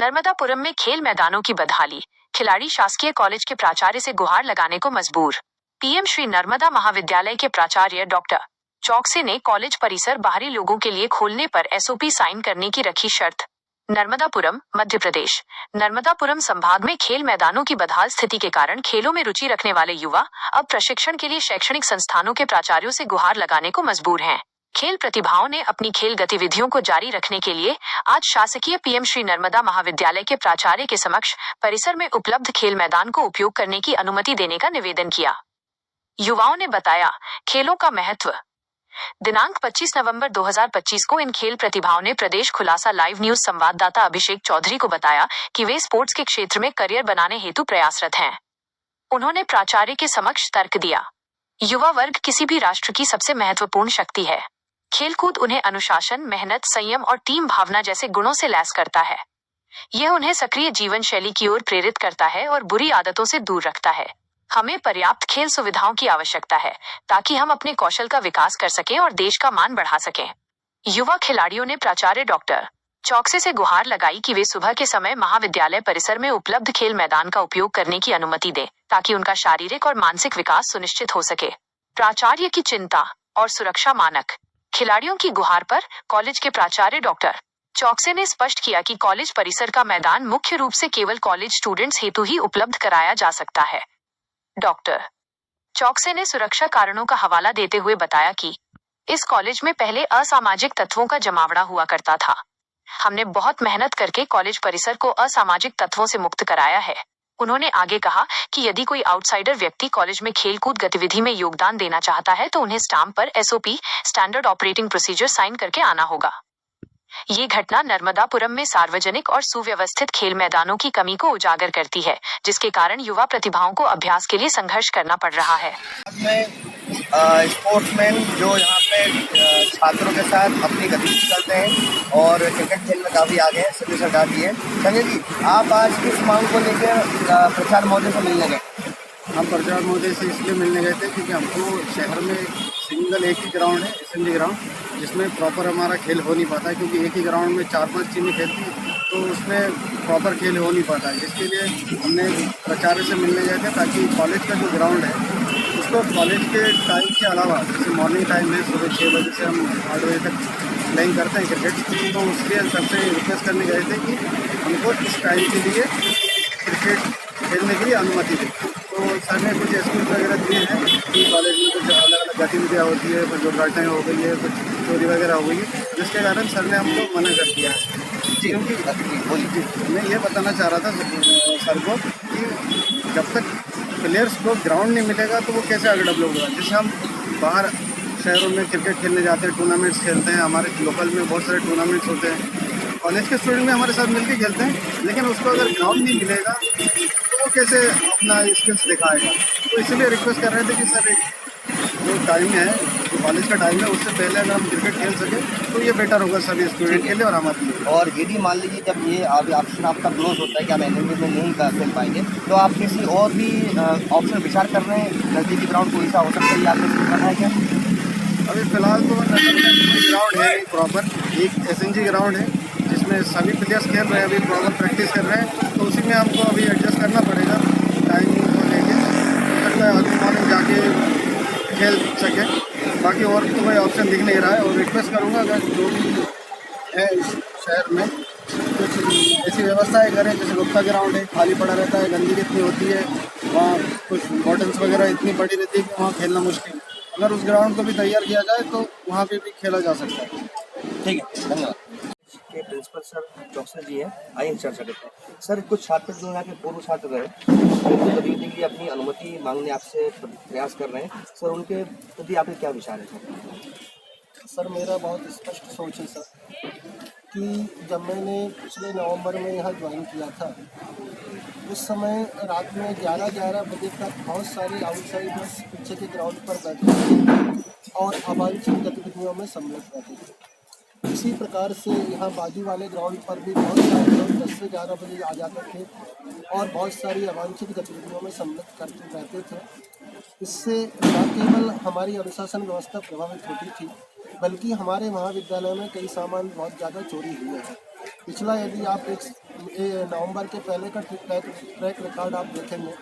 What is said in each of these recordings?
नर्मदापुरम में खेल मैदानों की बदहाली, खिलाड़ी शासकीय कॉलेज के प्राचार्य से गुहार लगाने को मजबूर। पीएम श्री नर्मदा महाविद्यालय के प्राचार्य डॉक्टर चौकसे ने कॉलेज परिसर बाहरी लोगों के लिए खोलने पर एसओपी साइन करने की रखी शर्त। नर्मदापुरम, मध्य प्रदेश। नर्मदापुरम संभाग में खेल मैदानों की बदहाल स्थिति के कारण खेलों में रुचि रखने वाले युवा अब प्रशिक्षण के लिए शैक्षणिक संस्थानों के प्राचार्यों से गुहार लगाने को मजबूर हैं। खेल प्रतिभाओं ने अपनी खेल गतिविधियों को जारी रखने के लिए आज शासकीय पीएम श्री नर्मदा महाविद्यालय के प्राचार्य के समक्ष परिसर में उपलब्ध खेल मैदान को उपयोग करने की अनुमति देने का निवेदन किया। युवाओं ने बताया, खेलों का महत्व। दिनांक 25 नवंबर 2025 को इन खेल प्रतिभाओं ने प्रदेश खुलासा लाइव न्यूज संवाददाता अभिषेक चौधरी को बताया कि वे स्पोर्ट्स के क्षेत्र में करियर बनाने हेतु प्रयासरत हैं। उन्होंने प्राचार्य के समक्ष तर्क दिया, युवा वर्ग किसी भी राष्ट्र की सबसे महत्वपूर्ण शक्ति है। खेलकूद उन्हें अनुशासन, मेहनत, संयम और टीम भावना जैसे गुणों से लैस करता है। यह उन्हें सक्रिय जीवन शैली की ओर प्रेरित करता है और बुरी आदतों से दूर रखता है। हमें पर्याप्त खेल सुविधाओं की आवश्यकता है ताकि हम अपने कौशल का विकास कर सकें और देश का मान बढ़ा सकें। युवा खिलाड़ियों ने प्राचार्य डॉक्टर चौकसे से गुहार लगाई कि वे सुबह के समय महाविद्यालय परिसर में उपलब्ध खेल मैदान का उपयोग करने की अनुमति दें ताकि उनका शारीरिक और मानसिक विकास सुनिश्चित हो सके। प्राचार्य की चिंता और सुरक्षा मानक। खिलाड़ियों की गुहार पर कॉलेज के प्राचार्य डॉक्टर चौकसे ने स्पष्ट किया कि कॉलेज परिसर का मैदान मुख्य रूप से केवल कॉलेज स्टूडेंट्स हेतु ही उपलब्ध कराया जा सकता है। डॉक्टर चौकसे ने सुरक्षा कारणों का हवाला देते हुए बताया कि इस कॉलेज में पहले असामाजिक तत्वों का जमावड़ा हुआ करता था। हमने बहुत मेहनत करके कॉलेज परिसर को असामाजिक तत्वों से मुक्त कराया है। उन्होंने आगे कहा कि यदि कोई आउटसाइडर व्यक्ति कॉलेज में खेलकूद गतिविधि में योगदान देना चाहता है तो उन्हें स्टाम्प पर SOP, standard operating procedure sign करके आना होगा। ये घटना नर्मदापुरम में सार्वजनिक और सुव्यवस्थित खेल मैदानों की कमी को उजागर करती है, जिसके कारण युवा प्रतिभाओं को अभ्यास के लिए संघर्ष करना पड़ रहा है। स्पोर्ट्समैन जो यहाँ पे छात्रों के साथ अपनी गतिविधि करते हैं और क्रिकेट खेल में काफ़ी आगे हैं, सभी सरकार भी है। संजय जी, आप आज किस मांग को लेकर प्रचार महोदय से मिलने गए? हम प्रचार महोदय से इसलिए मिलने गए थे क्योंकि हमको शहर में सिंगल एक ही ग्राउंड है, एसएमजी ग्राउंड, जिसमें प्रॉपर हमारा खेल हो नहीं पाता है, क्योंकि एक ही ग्राउंड में 4-5 टीमें खेलती तो उसमें प्रॉपर खेल हो नहीं पाता है। जिसके लिए हमने प्राचार्य से मिलने गए थे ताकि कॉलेज का जो ग्राउंड है उसको कॉलेज के टाइम के अलावा, जैसे मॉर्निंग टाइम में सुबह 6 बजे से हम 8 बजे तक प्लेइंग करते हैं क्रिकेट, तो उसके सबसे रिक्वेस्ट करने गए थे कि हमको इस टाइम के लिए क्रिकेट खेलने के लिए अनुमति दें। तो सर ने कुछ एक्सक्यूज वगैरह दिए हैं कि कॉलेज में कुछ अलग अलग गतिविधियाँ होती है, कुछ दुर्घटनाएँ हो गई है, कुछ चोरी वगैरह हो गई है, जिसके कारण सर ने हमको मना कर दिया है। क्योंकि मैं ये बताना चाह रहा था सर को कि जब तक प्लेयर्स को ग्राउंड नहीं मिलेगा तो वो कैसे आगे डेवलप होगा। जैसे हम बाहर शहरों में क्रिकेट खेलने जाते हैं, टूर्नामेंट्स खेलते हैं, हमारे लोकल में बहुत सारे टूर्नामेंट्स होते हैं, कॉलेज के स्टूडेंट में हमारे साथ मिलकर खेलते हैं, लेकिन उसको अगर ग्राउंड नहीं मिलेगा तो वो कैसे अपना स्किल्स दिखाएगा। तो इसलिए रिक्वेस्ट कर रहे थे कि सर जो टाइम है, जो कॉलेज का टाइम है, उससे पहले अगर हम क्रिकेट खेल सकें तो ये बेटर होगा सभी स्टूडेंट के लिए और हमारे लिए। और यदि मान लीजिए जब ये ऑप्शन आपका क्लोज होता है कि आप एनएमबी में नहीं खेल पाएंगे, तो आप किसी और भी ऑप्शन विचार कर रहे हैं? नज़दीकी ग्राउंड कोई सा हो सकता है, आपको करना है क्या? अभी फ़िलहाल तो ग्राउंड है प्रॉपर, एक एसएनजी ग्राउंड है जिसमें सभी प्लेयर्स खेल रहे हैं, अभी प्रॉपर प्रैक्टिस कर रहे हैं, तो उसी में हमको अभी एडजस्ट करना पड़ेगा टाइमिंग को लेके, सकता है अर्ली मॉर्निंग जाके खेल सके। बाकी और तो कोई ऑप्शन दिख नहीं रहा है। और रिक्वेस्ट करूँगा अगर जो भी है इस शहर में कुछ ऐसी व्यवस्थाएँ करें, जैसे गुप्ता ग्राउंड है, खाली पड़ा रहता है, गंदगी इतनी होती है, वहाँ कुछ बॉटल्स वगैरह इतनी पड़ी रहती है कि वहाँ खेलना मुश्किल। अगर उस ग्राउंड को भी तैयार किया जाए तो वहाँ पे भी खेला जा सकता है। ठीक है, धन्यवाद। के प्रिंसिपल सर चौकसे जी हैं, आइए चर्चा करते हैं। सर, कुछ छात्र जो यहाँ के पूर्व छात्र रहे, उनको गतिविधि के लिए अपनी अनुमति मांगने आपसे प्रयास कर रहे हैं, सर उनके प्रति आपके क्या विचार है? सर, मेरा बहुत स्पष्ट सोच है सर कि जब मैंने पिछले नवंबर में यहाँ ज्वाइन किया था, उस समय रात में 11-11 बजे तक बहुत सारे आउटसाइडर्स पीछे के ग्राउंड पर बैठे थे और अवांछित गतिविधियों में सम्मिलित रहते थे। इसी प्रकार से यहाँ बाजू वाले ग्राउंड पर भी बहुत सारे लोग 10 से 11 बजे आ जाते थे और बहुत सारी अवांछित गतिविधियों में सम्मिलित करते रहते थे। इससे न केवल हमारी अनुशासन व्यवस्था प्रभावित होती थी, बल्कि हमारे महाविद्यालय में कई सामान बहुत ज़्यादा चोरी हुए हैं। पिछला यदि आप एक नवंबर के पहले का ट्रैक रिकॉर्ड आप देखेंगे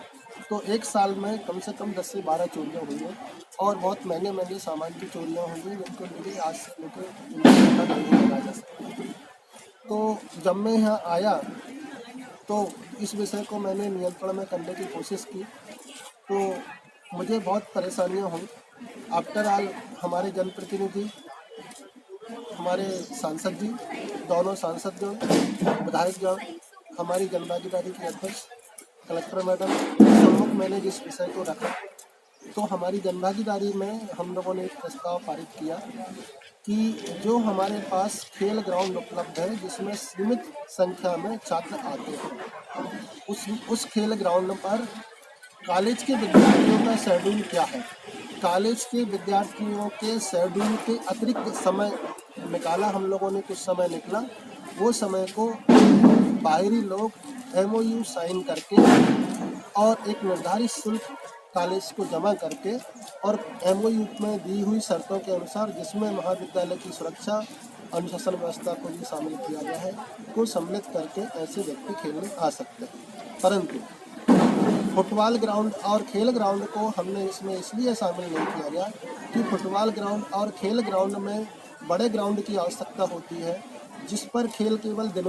तो एक साल में कम से कम 10 से 12 चोरियाँ हुई हैं और बहुत महंगे महंगे सामान की चोरियाँ हुई हैं जिनको मेरे आज से लेकर नहीं लगा जा सकता। तो जब मैं यहाँ आया तो इस विषय को मैंने नियंत्रण में करने की कोशिश की तो मुझे बहुत परेशानियाँ हुई। आफ्टर ऑल हमारे जनप्रतिनिधि, हमारे सांसद जी, दोनों सांसद जो विधायक जो, हमारी जनभागीदारी की अध्यक्ष कलेक्टर मैडम सम्मुख मैंने जिस विषय को रखा तो हमारी जनभागीदारी में हम लोगों ने एक प्रस्ताव पारित किया कि जो हमारे पास खेल ग्राउंड उपलब्ध है जिसमें सीमित संख्या में छात्र आते हैं उस खेल ग्राउंड पर कॉलेज के विद्यार्थियों का शेड्यूल क्या है, कॉलेज के विद्यार्थियों के शेड्यूल के अतिरिक्त समय निकाला, हम लोगों ने कुछ समय निकला, वो समय को बाहरी लोग MOU साइन करके और एक निर्धारित शुल्क कॉलेज को जमा करके और MOU में दी हुई शर्तों के अनुसार जिसमें महाविद्यालय की सुरक्षा अनुशासन व्यवस्था को भी शामिल किया गया है को सम्मिलित करके ऐसे व्यक्ति खेलने आ सकते हैं। परंतु फुटबॉल ग्राउंड और खेल ग्राउंड को हमने इसमें इसलिए शामिल नहीं किया गया कि फुटबॉल ग्राउंड और खेल ग्राउंड में बड़े ग्राउंड की आवश्यकता होती है जिस पर खेल केवल दिनों